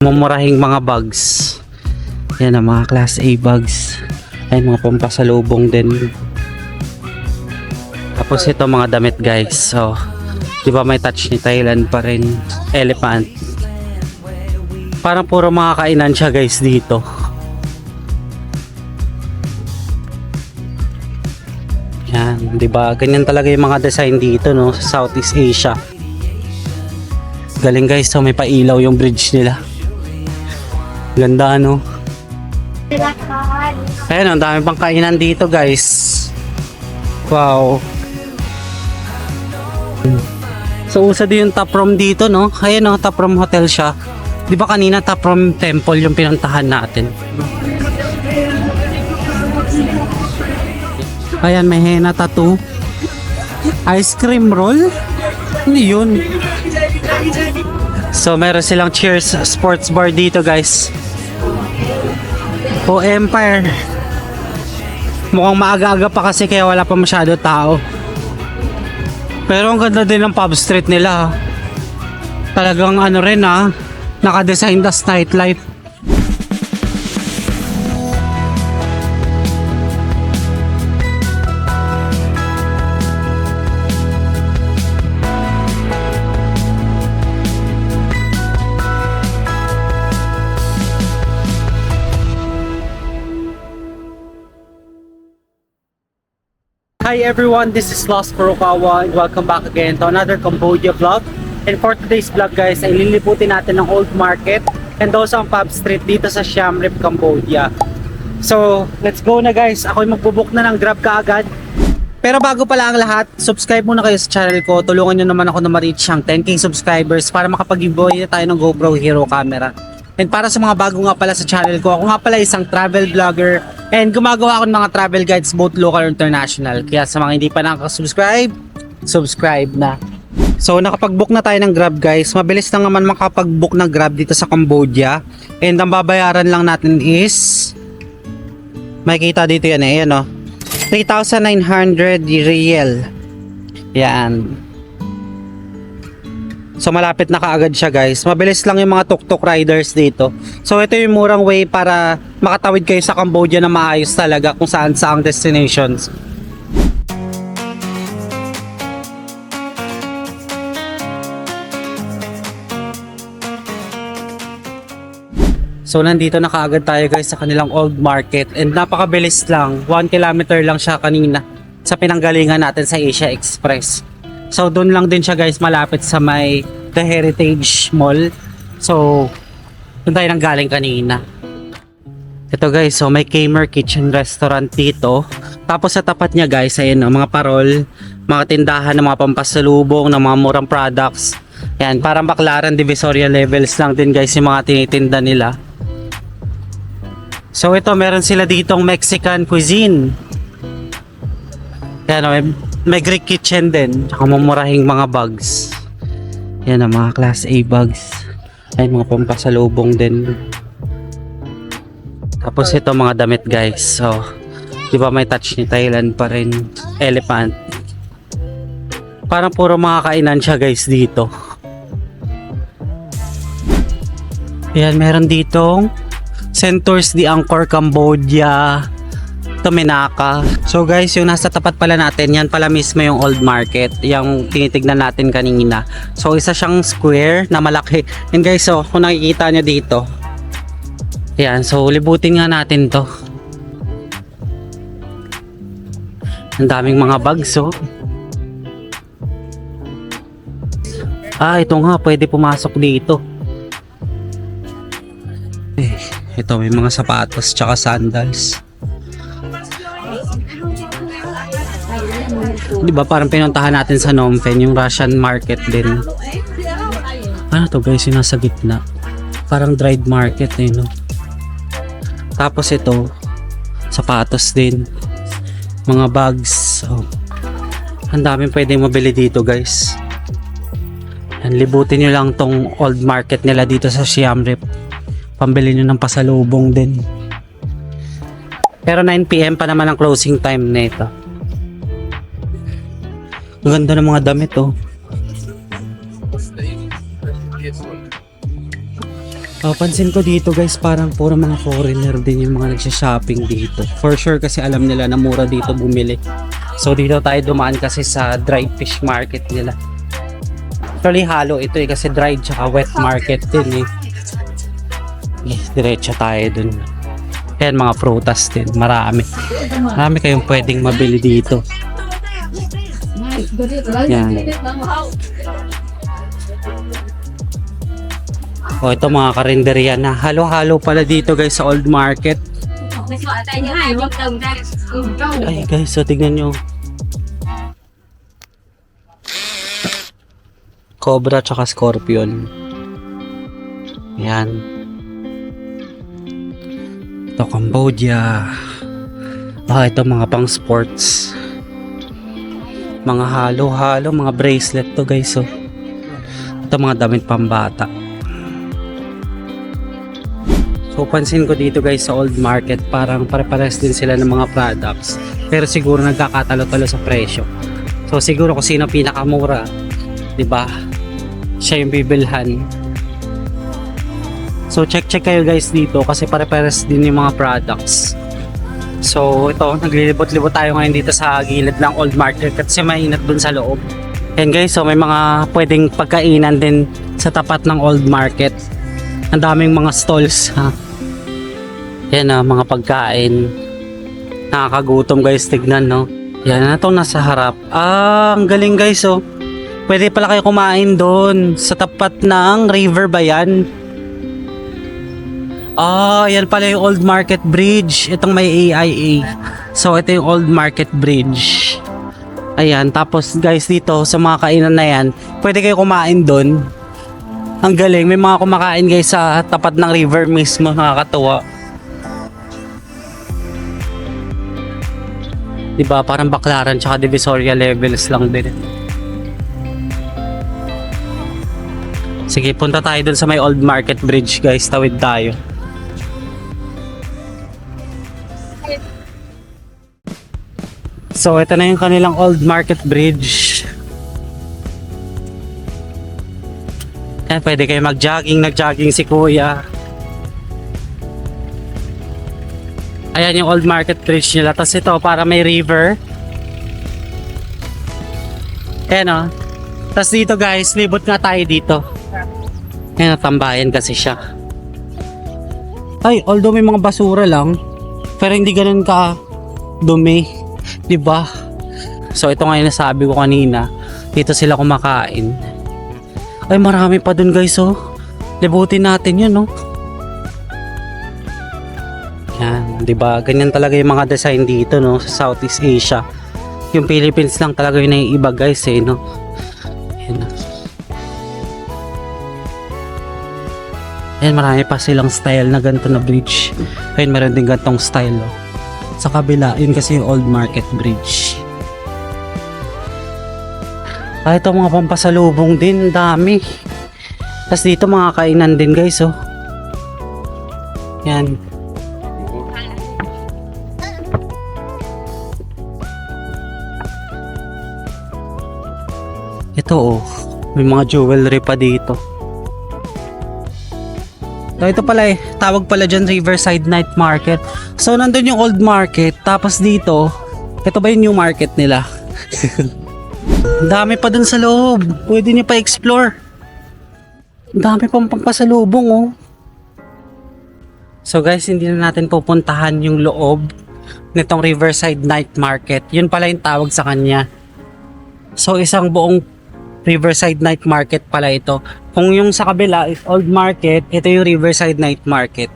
Mumurahing mga bags. Yan ang mga class A bags. Ay mga pampasalubong din. Tapos ito mga damit guys. So, di ba may touch ni Thailand pa rin. Elephant. Parang puro mga kainan siya guys dito. Yan, di ba? Ganyan talaga yung mga design dito no, sa Southeast Asia. Galing guys, so may pailaw yung bridge nila. Ganda no. Ayan, ang dami pang kainan dito guys. Wow. So usa din yung top room dito no. Ayan no, top room hotel siya. Di ba kanina top room temple yung pinuntahan natin. Ayan, may henna tattoo. Ice cream roll. Hindi yun. So meron silang Cheers sports bar dito guys. O Empire. Mukhang maaga-aga pa kasi kaya wala pa masyado tao. Pero ang ganda din ng pub street nila. Talagang ano rin naka-design das nightlife. Hi everyone, this is Lost Furukawa and welcome back again to another Cambodia vlog. And for today's vlog guys, ay liliputin natin ang Old Market and also ang pub street dito sa Siem Reap, Cambodia. So, let's go na guys. Ako'y magbubook na ng Grab kaagad. Pero bago pala ang lahat, subscribe muna kayo sa channel ko. Tulungan nyo naman ako na ma-reach ang 10k subscribers para makapag-giveaway tayo ng GoPro Hero camera. And para sa mga bago nga pala sa channel ko, ako nga pala isang travel vlogger and gumagawa ako ng mga travel guides both local and international. Kaya sa mga hindi pa nakaka-subscribe, subscribe na. So nakapag-book na tayo ng Grab guys. Mabilis lang naman makapag-book ng Grab dito sa Cambodia. And ang babayaran lang natin is, makikita dito yan ayan o, 3,900 riel. Yan. So malapit na kaagad siya guys. Mabilis lang yung mga tuk-tuk riders dito. So ito yung murang way para makatawid kayo sa Cambodia na maayos talaga kung saan saang destinations. So nandito na kaagad tayo guys sa kanilang Old Market and napakabilis lang. 1 kilometer lang siya kanina sa pinanggalingan natin sa Asia Express. So doon lang din siya guys, malapit sa may The Heritage Mall. So doon tayo nang galing kanina. Ito guys, so may Kmart Kitchen Restaurant dito. Tapos sa tapat niya guys, ayun mga parol, mga tindahan ng mga pampasalubong, ng mga murang products. Yan, parang Baclaran Divisoria levels lang din guys yung mga tinitinda nila. So ito, meron sila ditong Mexican cuisine. Yan, may Greek kitchen din, tsaka mamurahing mga bags. Yan ang mga class A bags. Ay mga pampasalubong din. Tapos ito mga damit guys. So, di ba may touch ni Thailand pa rin. Elephant. Parang puro mga kainan siya guys dito. Yan, meron ditong Centers di Angkor, Cambodia. Tomenaka. So guys, yung nasa tapat pala natin, yan pala mismo yung Old Market, yung tinitignan natin kanina. So isa siyang square na malaki. And guys, so kung nakikita nyo dito, yan, so libutin nga natin to. Ang daming mga bags oh. Ito nga, pwede pumasok dito. Ito may mga sapatos tsaka sandals. Di ba parang pinuntahan natin sa Phnom Penh yung Russian market din. Ano to guys, yung nasa gitna. Parang dried market no. Tapos ito, sapatos din. Mga bags. Oh. Ang daming pwedeng mabili dito guys. Yan, libutin nyo lang tong Old Market nila dito sa Siem Reap. Pambili nyo ng pasalubong din. Pero 9 PM pa naman ang closing time nito. Ang ganda ng mga damit oh. Oh, pansin ko dito guys, parang puro mga foreigner din yung mga nagsha-shopping dito. For sure kasi alam nila na mura dito bumili. So dito tayo dumaan kasi sa dried fish market nila. Actually halo ito kasi dried tsaka wet market din eh. Diretso tayo dun. Ayan mga prutas din, marami. Marami kayong pwedeng mabili dito. Yan. O ito mga karinderya na halo-halo pala dito guys sa old market. Ay guys, so tignan nyo. Cobra tsaka scorpion. Yan. Ito Cambodia. Ito mga pang sports. Mga halo-halo, mga bracelet to guys. So, ito mga damit pambata. So pansin ko dito guys sa old market, parang pare-pares din sila ng mga products. Pero siguro nagkakatalo-talo sa presyo. So siguro kung sino pinakamura, 'di ba? Siya yung bibilhan. So check kayo guys dito kasi pare-pares din yung mga products. So ito, naglilibot-libot tayo ngayon dito sa gilid ng old market kasi mainit dun sa loob. And guys, so may mga pwedeng pagkainan din sa tapat ng old market. Ang daming mga stalls ha. Yan mga pagkain. Nakakagutom guys, tignan no. Yan na itong nasa harap. Ang galing guys oh. Pwede pala kayo kumain doon sa tapat ng river ba yan? Yan pala yung old market bridge. Itong may AIA. So ito yung old market bridge. Ayan, tapos guys dito sa mga kainan na yan, pwede kayo kumain doon. Ang galing, may mga kumakain guys sa tapat ng river mismo, nakakatuwa. Diba, parang Baclaran tsaka Divisoria levels lang din. Sige, punta tayo dun sa may old market bridge guys, tawid tayo. So ito na yung kanilang old market bridge. Yan, pwede kayo mag-jogging, nag-jogging si kuya. Ayan yung old market bridge nila. Tapos ito para may river. Ayan o. Tapos dito guys, libot nga tayo dito. Ayan, tambayan kasi siya. Ay, although may mga basura lang, pero hindi ganun ka dumi. Diba? So ito nga yung nasabi ko kanina. Dito sila kumakain. Ay, marami pa dun guys oh. Libutin natin yun oh. Yan, 'di ba? Ganyan talaga yung mga design dito no sa Southeast Asia. Yung Philippines lang talaga yung naiiba guys eh no. Yan. Yan, marami pa silang style na ganito na bridge. Ayun, meron din ganitong style oh. Sa kabila, yun kasi yung old market bridge. Ito mga pampasalubong din, dami. Tapos dito mga kainan din guys oh. Yan. Ito oh, may mga jewelry pa dito. So ito pala tawag pala dyan Riverside Night Market. So nandun yung old market, tapos dito, ito ba yung new market nila? Dami pa dun sa loob, pwede nyo pa explore. Dami pang pampasalubong oh. So guys, hindi na natin pupuntahan yung loob nitong Riverside Night Market. Yun pala yung tawag sa kanya. So isang buong Riverside Night Market pala ito. Kung yung sa kabila is Old Market, ito yung Riverside Night Market.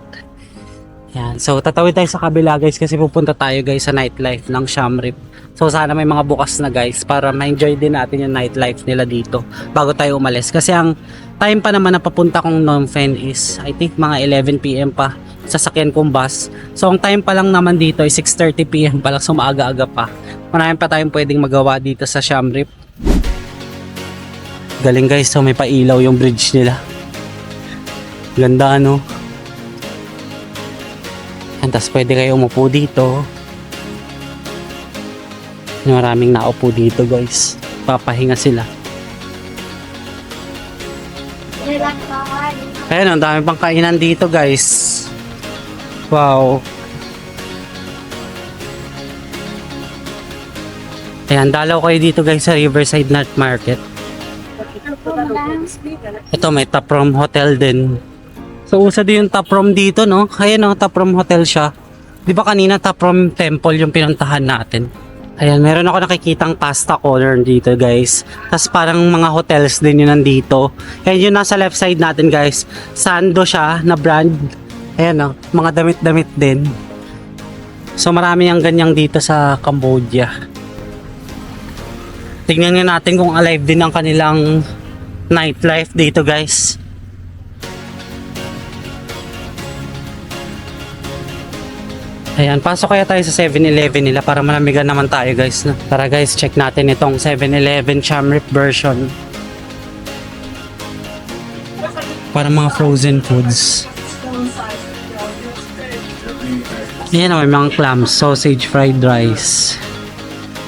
Yan. So tatawid tayo sa kabila guys kasi pupunta tayo guys sa nightlife ng Siem Reap. So sana may mga bukas na guys para ma-enjoy din natin yung nightlife nila dito bago tayo umalis. Kasi ang time pa naman na papunta kong Phnom Penh is I think mga 11 PM pa. Sasakyan kong bus. So ang time pa lang naman dito ay 6:30 PM pa lang, so maaga-aga pa. Marami pa tayong pwedeng magawa dito sa Siem Reap. Galing guys, so may pailaw yung bridge nila. Ganda no. And tas pwede kayo umupo dito. Maraming naupo dito guys. Papahinga sila. Ayan, ang dami pang kainan dito guys. Wow. Ayan, dalaw kayo dito guys sa Riverside Night Market. Ito may Taproom Hotel din. So usa din yung Taproom dito, no? Ayan, no, Taproom Hotel siya. Di ba kanina Taproom Temple yung pinuntahan natin? Ayan, meron ako nakikitang pasta corner dito guys. Tapos parang mga hotels din yun nandito. Ayan yung nasa left side natin guys. Sando siya na brand. Ayan, no, mga damit-damit din. So marami ang ganyang dito sa Cambodia. Tingnan nga natin kung alive din ang kanilang nightlife dito guys. Ayan, pasok kaya tayo sa 7-Eleven nila para malamigan naman tayo guys. No? Tara guys, check natin itong 7-Eleven Siem Reap version. Para mga frozen foods. Ayan, may mga clams, sausage fried rice.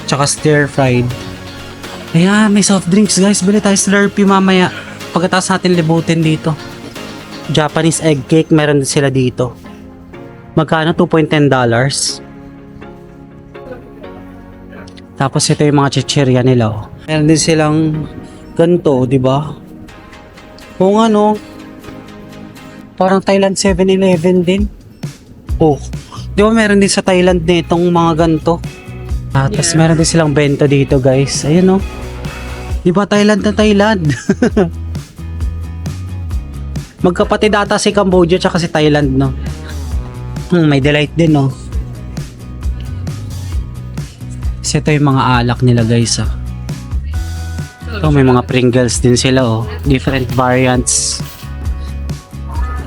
Tsaka stir fried. Ayan, may soft drinks guys. Bili tayo Slurpee mamaya. Pagkatapos natin libutin dito. Japanese egg cake, meron din sila dito. Magkano? $2.10. Tapos ito yung mga chichirya nila. Oh. Meron din silang ganito, di ba? Kung ano, parang Thailand 7-Eleven din. Oh, di ba meron din sa Thailand na itong mga ganito? Tapos meron din silang bento dito guys. Ayun oh. Di ba Thailand na Thailand? Magkapatid ata si Cambodia tsaka si Thailand, no? May delight din, no? Kasi ito yung mga alak nila guys, ah. Ito may mga Pringles din sila, oh. Different variants.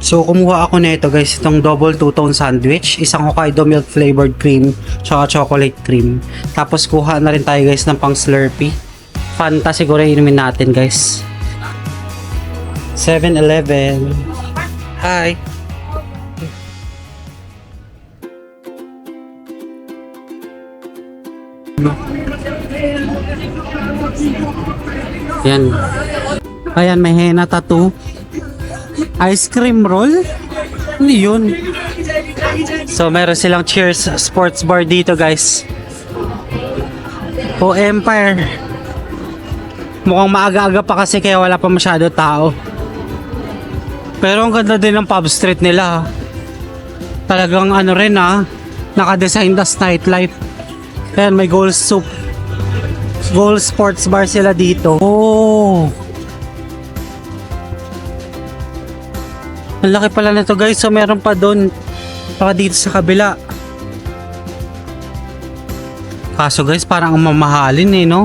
So kumuha ako nito guys, itong double two-tone sandwich, isang Hokkaido milk flavored cream, tsaka chocolate cream. Tapos kuha na rin tayo guys ng pang Slurpee. Fanta siguro inumin natin guys. 7-Eleven. Hi. Yan. Ayan, may henna tattoo. Ice cream roll? Ano yun? So meron silang Cheers sports bar dito guys. O Empire. Mukhang maaga-aga pa kasi kaya wala pa masyado tao. Pero ang ganda din ng pub street nila. Talagang ano rin naka-design das nightlife. Ayan, may Gold Soup. Gold Sports Bar sila dito. Oh. Ang laki pala nito guys. So meron pa doon. Baka dito sa kabila. Kaso guys, parang ang mamahalin no?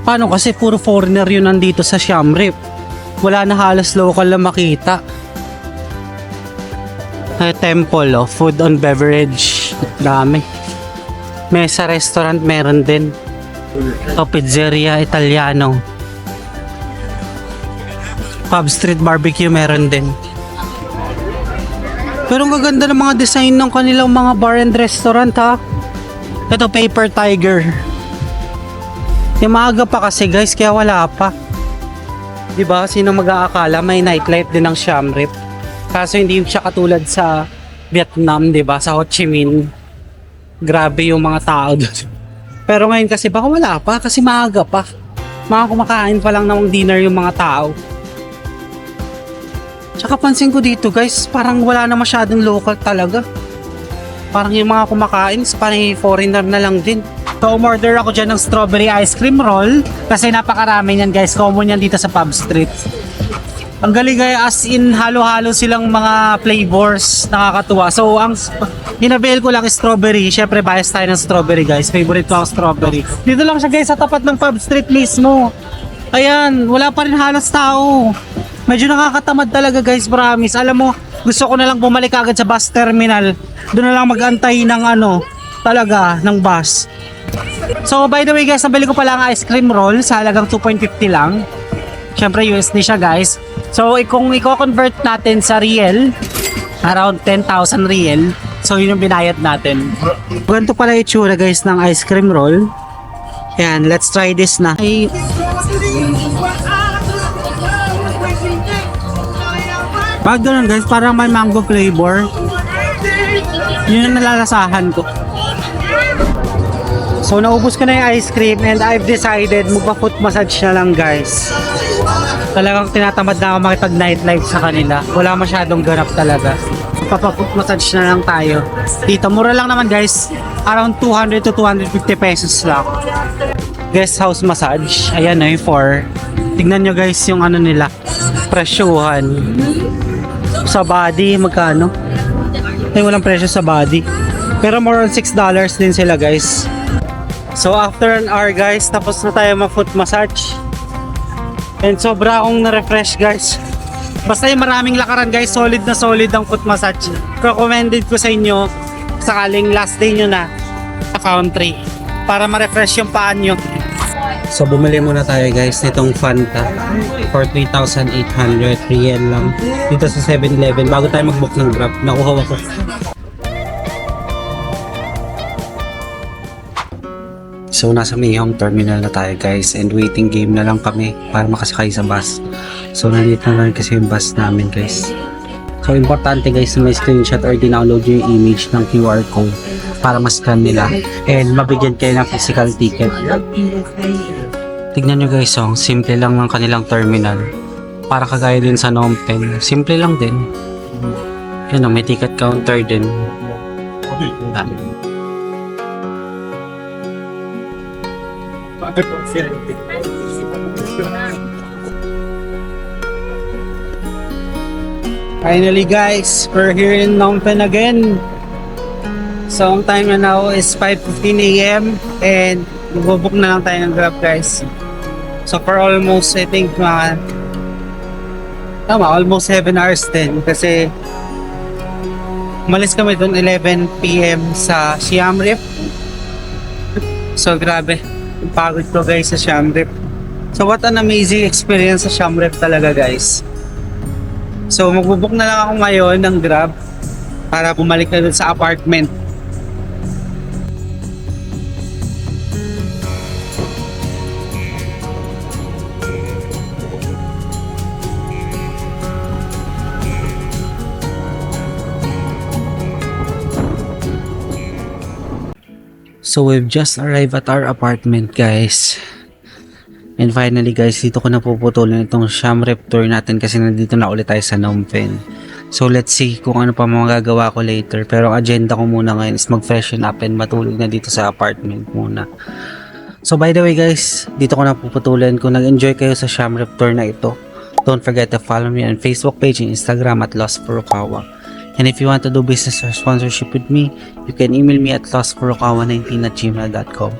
Paano kasi puro foreigner yun nandito sa Siem Reap. Wala na halos local na makita. Temple, food and beverage. Dami. Mesa restaurant meron din. Pizzeria Italiano. Pub Street Barbecue meron din. Pero ang gaganda ng mga design ng kanilang mga bar and restaurant ha. Ito Paper Tiger. Yung maaga pa kasi guys kaya wala pa. Diba? Sino mag-aakala may nightlife din ng Siem Reap. Kaso hindi siya katulad sa Vietnam, diba? Sa Ho Chi Minh. Grabe yung mga tao doon. Pero ngayon kasi baka wala pa kasi maaga pa. Mga kumakain pa lang ng dinner yung mga tao. Tsaka pansin ko dito guys, parang wala na masyadong local talaga. Parang yung mga kumakain, parang foreigner na lang din. So umorder ako dyan ng strawberry ice cream roll kasi napakarami yan guys, common yan dito sa pub street. Ang galing kaya as in halo-halo silang mga flavors, nakakatuwa. So ang inabail ko lang strawberry, syempre bias tayo ng strawberry guys, favorite ko ang strawberry. Dito lang siya guys sa tapat ng pub street mismo. Ayan, wala pa rin halos tao. Medyo nakakatamad talaga guys, promise. Alam mo, gusto ko na lang bumalik agad sa bus terminal. Doon na lang mag-antay ng talaga, ng bus. So by the way guys, nabili ko pala ang ice cream roll sa halagang 2.50 lang. Syempre USD siya guys. So kung i-convert natin sa real, around 10,000 real. So yun yung binayad natin. Ganito pala yung itsura guys ng ice cream roll. Ayan, let's try this na. Pag ganun guys, parang may mango flavor. Yun ang nalalasahan ko. So naubos ko na yung ice cream and I've decided magpa-foot massage na lang guys. Talagang tinatamad na ako makipag nightlife sa kanila. Wala masyadong ganap talaga. Magpa-foot massage na lang tayo. Dito, mura lang naman guys. Around 200 to 250 pesos lang. Guest house massage. Ayan na yung 4. Tignan nyo guys yung ano nila. Presyuhan. Sa body, magkano? Ay, walang presyo sa body. Pero more on $6 din sila guys. So after an hour guys, tapos na tayo ma-foot massage. And sobra akong na-refresh guys. Basta yung maraming lakaran guys, solid na solid ang foot massage. Recommended ko sa inyo, sakaling last day nyo na sa country, para ma-refresh yung paan nyo. So bumili muna tayo guys nitong Fanta for 3,800 real lang dito sa 7-Eleven bago tayo mag-book ng Grab. Nakuha ako. So nasa Mayhong Terminal na tayo guys and waiting game na lang kami para makasakay sa bus. So nandito na lang kasi yung bus namin guys. So importante guys na may screenshot or download yung image ng QR code para ma-scan nila and mabigyan kayo ng physical ticket. Tignan nyo guys, simple lang ng kanilang terminal. Para kagaya din sa Phnom Penh. Simple lang din. Yan may ticket counter din. Finally guys, we're here in Phnom Penh again. So ang time na now is 5:15 AM and magbo-book na lang tayo ng Grab guys. So for almost I think almost 7 hours din kasi umalis kami doon 11 PM sa Siem Reap. So grabe, pagod ko guys sa Siem Reap. So what an amazing experience sa Siem Reap talaga guys. So magbo-book na lang ako ngayon ng Grab para bumalik na doon sa apartment. So we've just arrived at our apartment guys. And finally guys, dito ko na puputulin itong Siem Reap tour natin kasi nandito na ulit tayo sa Phnom Penh. So let's see kung ano pa magagawa ko later. Pero ang agenda ko muna ngayon is mag-freshen up and matulog na dito sa apartment muna. So by the way guys, dito ko na puputulin. Kung nag-enjoy kayo sa Siem Reap tour na ito, don't forget to follow me on Facebook page and Instagram at Lost Furukawa. And if you want to do business or sponsorship with me, you can email me at lostfurukawa19@gmail.com.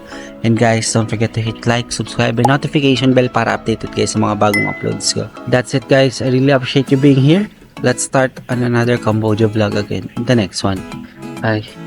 And guys, don't forget to hit like, subscribe, and notification bell para updated kayo sa mga bagong uploads ko. That's it guys, I really appreciate you being here. Let's start on another Cambodia vlog again in the next one. Bye!